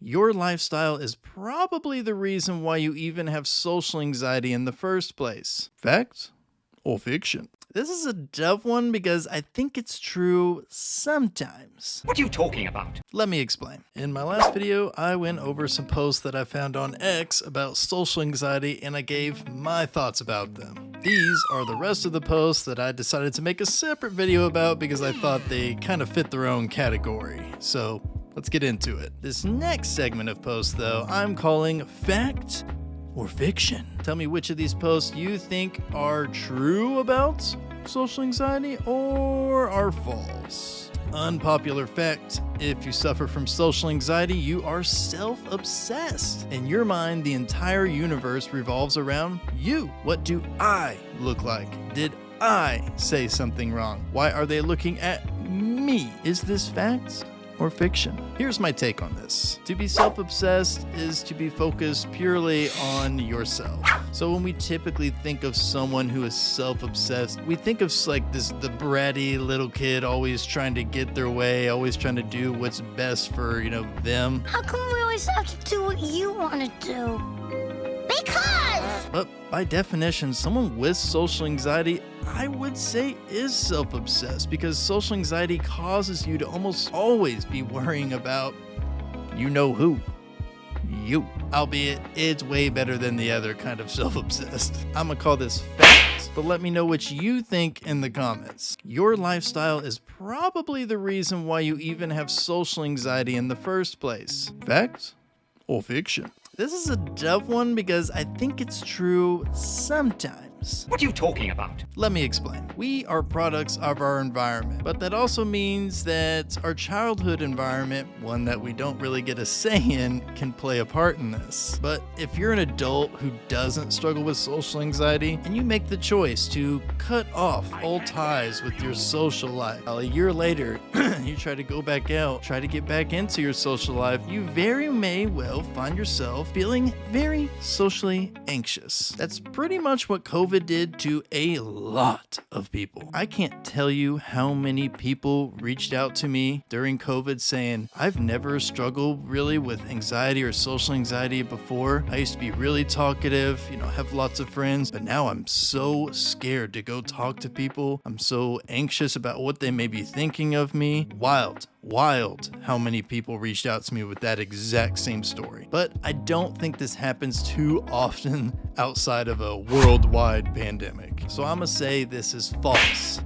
Your lifestyle is probably the reason why you even have social anxiety in the first place. Fact or fiction? This is a tough one because I think it's true sometimes. What are you talking about? Let me explain. In my last video, I went over some posts that I found on X about social anxiety and I gave my thoughts about them. These are the rest of the posts that I decided to make a separate video about because I thought they kind of fit their own category. So let's get into it. This next segment of posts though, I'm calling Fact or Fiction. Tell me which of these posts you think are true about social anxiety or are false. Unpopular fact: if you suffer from social anxiety, you are self-obsessed. In your mind, the entire universe revolves around you. What do I look like? Did I say something wrong? Why are they looking at me? Is this fact or fiction? Here's my take on this. To be self-obsessed is to be focused purely on yourself. So when we typically think of someone who is self-obsessed, we think of the bratty little kid always trying to get their way, always trying to do what's best for, them. How come we always have to do what you want to do? Because! But by definition, someone with social anxiety, I would say, is self-obsessed because social anxiety causes you to almost always be worrying about you know who. You. Albeit, it's way better than the other kind of self-obsessed. I'm gonna call this fact, but let me know what you think in the comments. Your lifestyle is probably the reason why you even have social anxiety in the first place. Fact or fiction? This is a tough one because I think it's true sometimes. What are you talking about? Let me explain. We are products of our environment, but that also means that our childhood environment, one that we don't really get a say in, can play a part in this. But if you're an adult who doesn't struggle with social anxiety and you make the choice to cut off all ties with your social life, a year later, you try to go back out, try to get back into your social life, you very may well find yourself feeling very socially anxious. That's pretty much what COVID did to a lot of people. I can't tell you how many people reached out to me during COVID saying, I've never struggled really with anxiety or social anxiety before. I used to be really talkative, have lots of friends, but now I'm so scared to go talk to people. I'm so anxious about what they may be thinking of me. Wild how many people reached out to me with that exact same story. But I don't think this happens too often outside of a worldwide pandemic. So I'm gonna say this is false.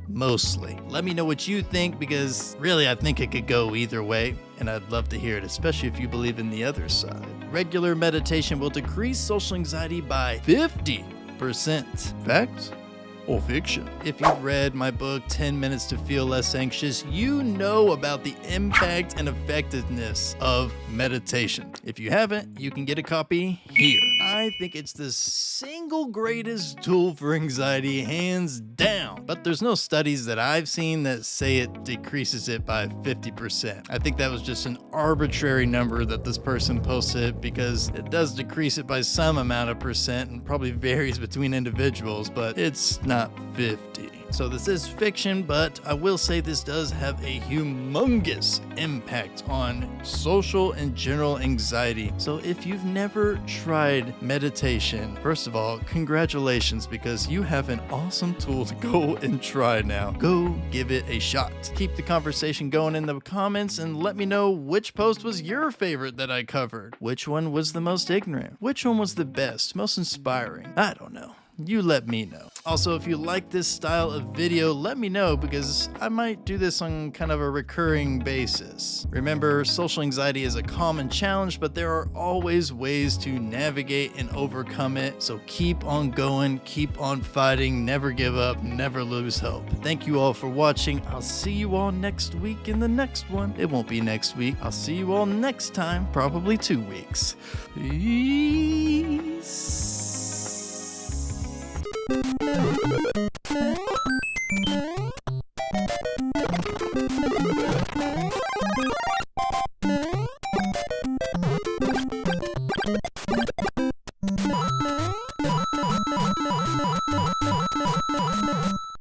Mostly. Let me know what you think because really I think it could go either way and I'd love to hear it, especially if you believe in the other side. Regular meditation will decrease social anxiety by 50%. Fact or fiction? If you've read my book, 10 Minutes to Feel Less Anxious, you know about the impact and effectiveness of meditation. If you haven't, you can get a copy here. I think it's the single greatest tool for anxiety, hands down. But there's no studies that I've seen that say it decreases it by 50%. I think that was just an arbitrary number that this person posted because it does decrease it by some amount of percent and probably varies between individuals, but it's not 50. So this is fiction, but I will say this does have a humongous impact on social and general anxiety. So if you've never tried meditation, first of all, congratulations because you have an awesome tool to go and try now. Go give it a shot. Keep the conversation going in the comments and let me know which post was your favorite that I covered. Which one was the most ignorant? Which one was the best, most inspiring? I don't know. You let me know. Also, if you like this style of video, let me know because I might do this on kind of a recurring basis. Remember, social anxiety is a common challenge, but there are always ways to navigate and overcome it. So keep on going, keep on fighting, never give up, never lose hope. Thank you all for watching. I'll see you all next week in the next one. It won't be next week. I'll see you all next time, probably 2 weeks. Peace.